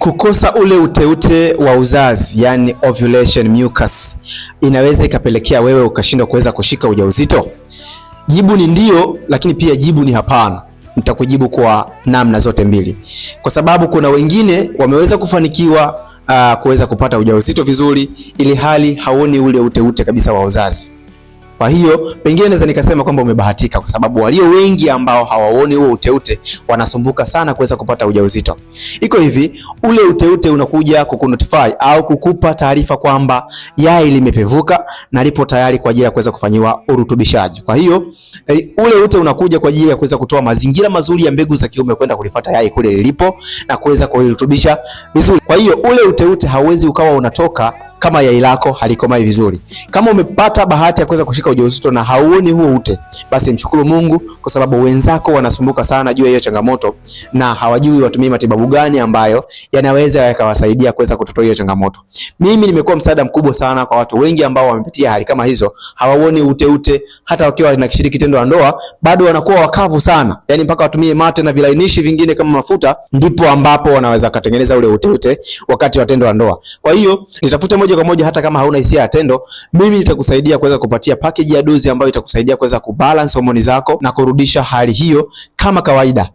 Kukosa ule uteute wa uzazi, yani ovulation mucus, inaweza ikapelekea wewe ukashindwa kuweza kushika ujauzito? Jibu ni ndio, lakini pia jibu ni hapana. Nitakujibu kwa namna zote mbili, kwa sababu kuna wengine wameweza kufanikiwa kuweza kupata ujauzito vizuri, ili hali haoni ule uteute kabisa wa uzazi. Kwa hiyo pengine naweza nikasema kwamba umebahatika, kwa sababu walio wengi ambao hawaoni huo uteute wanasumbuka sana kuweza kupata ujauzito. Iko hivi, ule uteute unakuja kukunotify au kukupa taarifa kwamba yai limepevuka na lipo tayari kwa ajili ya kuweza kufanyiwa urutubishaji. Kwa hiyo ule ute unakuja kwa ajili ya kuweza kutoa mazingira mazuri ya mbegu za kiume kwenda kulifuata yai kule lilipo na kuweza kulirutubisha vizuri. Kwa hiyo ule uteute hauwezi ukawa unatoka kama yai lako halikomai vizuri. Kama umepata bahati ya kuweza kushika ujauzito na hauoni huo ute, basi mshukuru Mungu, kwa sababu wenzako wanasumbuka sana juu ya hiyo changamoto na hawajui watumie matibabu gani ambayo yanaweza yakawasaidia kuweza kutotoa hiyo changamoto. Mimi nimekuwa msaada mkubwa sana kwa watu wengi ambao wamepitia hali kama hizo, hawaoni uteute, hata wakiwa wanashiriki tendo la ndoa bado wanakuwa wakavu sana. Yaani mpaka watumie mate na vilainishi vingine kama mafuta, ndipo ambapo wanaweza kutengeneza ule uteute wakati wa tendo la ndoa. Kwa hiyo nitafute moja kwa moja, hata kama hauna hisia ya tendo, mimi nitakusaidia kuweza kupatia package ya dozi ambayo itakusaidia kuweza kubalance homoni zako na kurudisha hali hiyo kama kawaida.